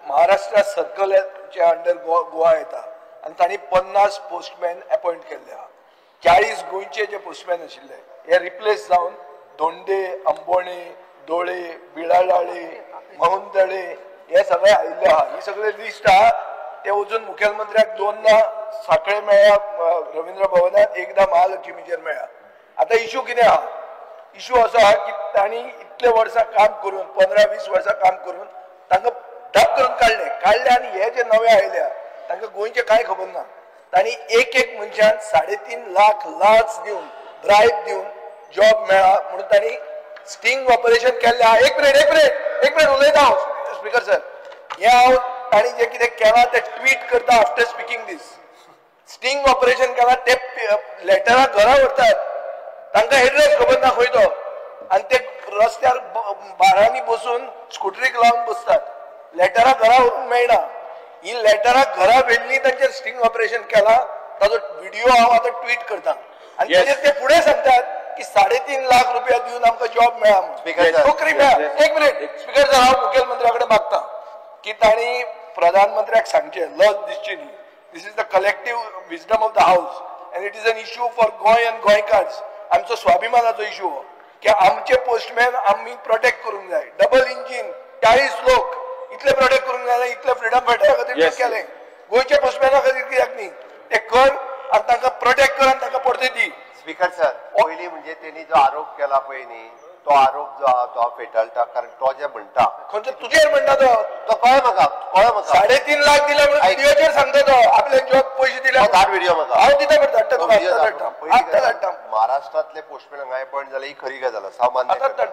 महाराष्ट्र सर्कलच्या अंडर गोवा येता आणि तांणी 50 पोस्टमॅन अपॉइंट केल्ले आहा. 40 गोंयचे जे पोस्टमॅन आशिल्ले हे रिप्लेस जावन धोंडे, अंबोणे, दोळे, बिळाडाळे, महुंदळे हे सगळे आयिल्ले आहा. ही सगळे लिस्ट आहा ते वचून मुखेलमंत्र्याक 2दा साखळे मेळ्ळा रवींद्र भवनात, एकदा महालक्ष्मीचेर मेळ्ळा. आता इश्यू कितें आहा? इश्यू असो आहा की तांणी इतले वर्सां काम करून 15-20 वर्सां काम करून तांकां ढब करून काढले आणि हे जे नवे आयले तांकां गोंयचे कांय खबर ना. तांणी एक मनशान 3.5 लाख लाच दिवन ब्रायब दिवन जॉब मेळ्ळा म्हणून तांणी स्टिंग ऑपरेशन केल्लें आहा. एक मिनिट उलयता हांव स्पीकर सर. हे हांव तांणी जे कितें केलां ते ट्वीट करता आफ्टर स्पीकिंग दीस. स्टिंग ऑपरेशन केलां ते लेटरां घरा व्हरतात, तांकां एड्रेस खबर ना खंय तो, आनी ते रस्त्यार बारांनी बसून स्कुटरीक लावन बसतात. लेटरां घरा व्हरून मेळना. ही लेटरां घरा व्हेल्ली तांचेर स्टिंग ऑपरेशन केलां ताजो व्हिडिओ हांव आतां ट्वीट करता आनी ताचेर ते फुडें सांगतात की 3.5 लाख रुपया दिवन आमकां जॉब मेळ्ळा म्हणून. नोकरी मेळ्ळा. एक मिनिट स्पीकर सर, हांव मुखेलमंत्र्या कडेन मागता की तांणी प्रधानमंत्र्याक सांगचें लज दिसची न्ही. This is the collective wisdom of the house and it is an issue for Goem and Goenkars. आमचो स्वाभिमानाचो इश्यू की आमचे पोस्टमॅन आमी प्रोटेक्ट करूंक जाय. डबल इंजीन 40 लोक इतले प्रोटेक्ट करूंक जाय. इतले फ्रिडम फायटरा खातीर केलें. गोंयच्या पोस्टमॅना खातीर कित्याक न्ही? ते कर आनी तांकां प्रोटेक्ट कर आनी तांकां परते दी. स्पीकर सर, पयलीं म्हणजे तेणी जो आरोप केला पळय न्ही तो आरोप जो आहा तो हांव फेटाळटा. कारण तो जे म्हणटा खंयचो तुजेर म्हणटा तो कळ्ळें म्हाका 3.5 लाख दिले म्हणून व्हिडिओचेर सांगता तो आपले जॉब पयशे दिले. धाड व्हिडिओ म्हाका हांव दिता धाडटा. महाराष्ट्रातले पोस्टमॅन हांगा अपॉइंट जाले ही खरी गजाल आसा, हांव मान्य करता.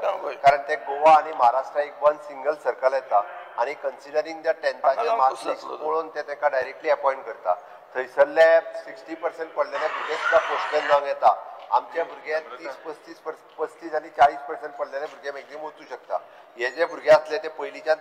कारण ते गोवा आनी महाराष्ट्रा एक वन सिंगल सर्कल येता आनी कन्सिडरींग द 10th मार्क्स लिस्ट पळोवन ते ताका डायरेक्टली अपॉइंट करता. थंयसरले 60% पडलेले भुरगे सुद्दां पोस्टमॅन जावंक येता. आमचे भुरगे 30-35 आनी 40% पडलेले भुरगे मॅक्झिमम वचू शकता. हे जे भुरगे असले ते पयलींच्यान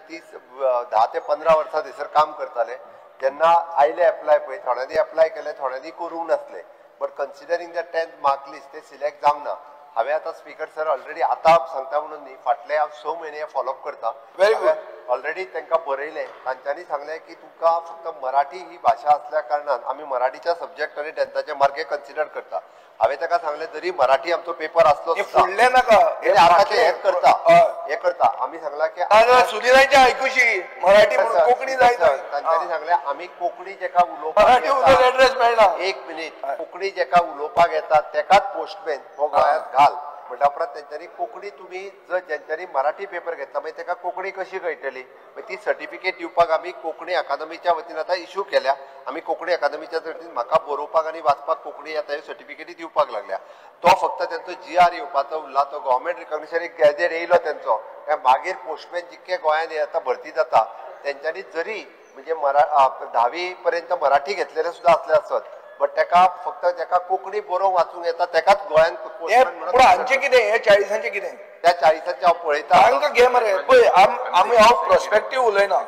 10 ते 15 वर्सां थंयसर काम करताले. जेन्ना आयले एप्लाय पळय थोड्यांनी एप्लाय केले, थोड्यांनी करूंक नासले. But considering the 10th mark list ते सिलेक्ट जावंक ना. हांवें आतां स्पीकर सर ऑलरेडी आतां सांगता म्हणून न्ही, फाटले हांव 6 म्हयने फॉलोअप करता. Very good. ऑलरेडी तांकां बरयलें. तांच्यांनी सांगलें की तुमकां फक्त मराठी ही भाशा असल्या कारणान आमी मराठीच्या सब्जेक्ट आनी 10thचे मार्के कन्सिडर करता. हांवें ताका सांगलें जरी मराठी आमचो पेपर आसलो फुडले नाका हे करता आमी सांगला की सुनिलांच्या आयकुशी मराठी कोंकणी जाय. तांच्यांनी सांगलें आमी कोंकणी जेका उलोवपाक एड्रेस मेळना. एक मिनिट कोंकणी जेका उलोवपाक येता तेकाच पोस्टमॅन हो गोंयांत घाल म्हणटा. उपरांत तेंच्यांनी कोंकणी तुमी जर जेंच्यांनी मराठी पेपर घेतला मागीर ताका कोंकणी कशी कळटली? मागीर ती सर्टिफिकेट दिवपाक आमी कोंकणी अकादमीच्या वतीन आतां इश्यू केल्या. आमी कोंकणी अकादमीच्या वतीन म्हाका बरोवपाक आनी वाचपाक कोंकणी येता ह्यो सर्टिफिकेटी दिवपाक लागल्या. तो फक्त तेंचो GR येवपाचो उरला. तो गव्हर्मेंट रिकॉग्निशन एक गॅजेट येयलो तेंचो. मागीर पोस्टमॅन जितके गोंयांत आतां भरती जाता तेंच्यांनी जरी म्हणजे 10वी पर्यंत मराठी घेतलेले सुद्दां असले आसत बट तेका फक्त जेका कोंकणी बरोवंक वाचूंक येता तेकाच गोंयांत हांचे कितें हे 40सांचे कितें? त्या 40सांचे हांव पळयता. तांकां घे मरे पळय. आमी हांव प्रोस्पेक्टीव उलयना,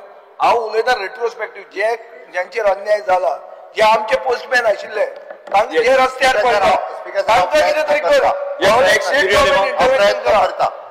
हांव उलयता रेट्रोस्पेक्टीव. जे ज्यांचेर अन्याय जाला, जे आमचे पोस्टमॅन आशिल्ले तांकां जे रस्त्यार पडटा तांकां कितें तरी कर.